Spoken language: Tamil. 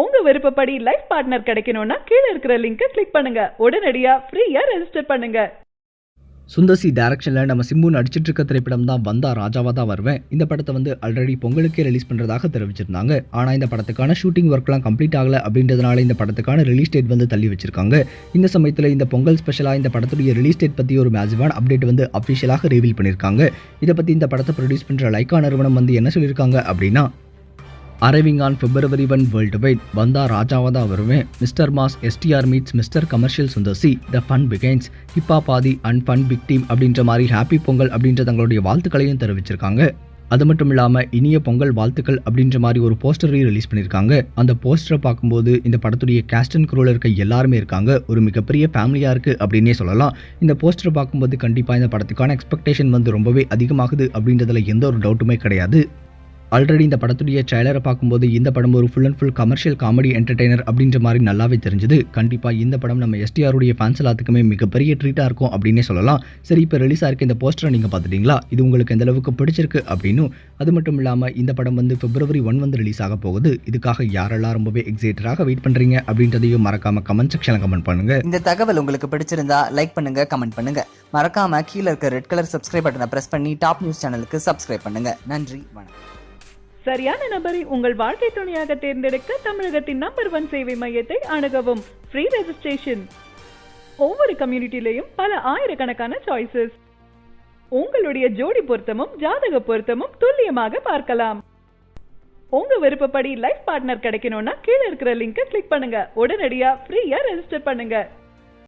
உங்க விருப்பப்படி லைஃப் பார்ட்னர் கிடைக்கணும்னா கீழ இருக்கிற லிங்கை கிளிக் பண்ணுங்க. உடனடியா ஃப்ரீயா ரெஜிஸ்டர் பண்ணுங்க. சுந்தர்சி டைரக்ஷனில் நம்ம சிம்பு நடிச்சிட்டு இருக்க திரைப்படம் தான் வந்தா ராஜாவா தான் வருவேன். இந்த படத்தை ஆல்ரெடி பொங்கலுக்கே ரிலீஸ் பண்ணுறதாக தெரிவிச்சிருந்தாங்க. ஆனால் இந்த படத்துக்கான ஷூட்டிங் ஒர்க்லாம் கம்ப்ளீட் ஆகலை அப்படின்றதுனால இந்த படத்துக்கான ரிலீஸ் டேட் தள்ளி வச்சிருக்காங்க. இந்த சமயத்தில் இந்த பொங்கல் ஸ்பெஷலாக இந்த படத்துடைய ரிலீஸ் டேட் பற்றி ஒரு மேசிவான அப்டேட் அஃபிஷியலாக ரிவீல் பண்ணியிருக்காங்க. இதை பற்றி இந்த படத்தை ப்ரொடியூஸ் பண்ணுற லைக்கா நிறுவனம் என்ன சொல்லியிருக்காங்க அப்படின்னா, arriving on February 1 world wide, வந்தா ராஜாவா தான் வருவேன், mister mass STR meets mister commercial Sundar C, the fun begins, ஹிப்பா பாதி அண்ட் ஃபன் பிக் டீம் அப்படின்ற மாதிரி ஹாப்பி பொங்கல் அப்படின்ற தங்களுடைய வாழ்த்துக்களையும் தெரிவிச்சிருக்காங்க. அது மட்டும் இல்லாமல் இனிய பொங்கல் வாழ்த்துக்கள் அப்படின்ற மாதிரி ஒரு போஸ்டரையும் ரிலீஸ் பண்ணியிருக்காங்க. அந்த போஸ்டரை பார்க்கும்போது இந்த படத்துடைய கேஸ்ட் அண்ட் க்ரூவில் இருக்க எல்லாருமே இருக்காங்க. ஒரு மிகப்பெரிய ஃபேமிலியாக இருக்குது அப்படின்னே சொல்லலாம். இந்த போஸ்டரை பார்க்கும்போது கண்டிப்பாக இந்த படத்துக்கான எக்ஸ்பெக்டேஷன் ரொம்பவே அதிகமாகுது அப்படின்றதுல எந்த ஒரு டவுட்டுமே கிடையாது. ஆல்ரெடி இந்த படத்துடைய ட்ரைலரை பார்க்கும்போது இந்த படம் ஒரு full and full commercial comedy entertainer அப்படின்ற மாதிரி நல்லாவே தெரிஞ்சுது. கண்டிப்பாக இந்த படம் நம்ம எஸ்டிஆருடைய ஃபேன்ஸ் எல்லாத்துக்குமே மிகப்பெரிய ட்ரீட்டாக இருக்கும் அப்படின்னே சொல்லலாம். சரி, இப்போ ரிலீஸ் ஆகிருக்க இந்த போஸ்டரை நீங்கள் பார்த்துட்டீங்களா? இது உங்களுக்கு எந்த அளவுக்கு பிடிச்சிருக்கு அப்படின்னு. அது மட்டும் இல்லாமல் இந்த படம் February 1 ரிலீஸ் ஆக போகுது. இதுக்காக யாரெல்லாம் ரொம்பவே எக்ஸைட்டடாக வெயிட் பண்ணுறீங்க அப்படின்றதையும் மறக்காம கமெண்ட் செக்ஷனில் கமெண்ட் பண்ணுங்க. இந்த தகவல் உங்களுக்கு பிடிச்சிருந்தா லைக் பண்ணுங்க, கமெண்ட் பண்ணுங்க. மறக்காம கீழே இருக்க ரெட் கலர் சப்ஸ்கிரைப் பட்டனை பிரஸ் பண்ணி டாப் நியூஸ் சேனலுக்கு சப்ஸ்கிரைப் பண்ணுங்க. நன்றி, வணக்கம். சரியான நபரை உங்கள் வாழ்க்கை துணையாக தேர்ந்தெடுக்க தமிழகத்தின் நம்பர் 1 சேவை மையத்தை அணுகவும். Free registration. ஒவ்வொரு கம்யூனிட்டிலையும் பல ஆயிரக்கணக்கான சாய்ஸஸ். உங்களுடைய ஜோடி பொருத்தமும் ஜாதக பொருத்தமும் துல்லியமாக பார்க்கலாம். உங்க விருப்பப்படி லைஃப் பார்ட்னர் கிடைக்கணும்னா கீழ இருக்கிற லிங்கை கிளிக் பண்ணுங்க. உடனடியா ஃப்ரீயா ரெஜிஸ்டர் பண்ணுங்க.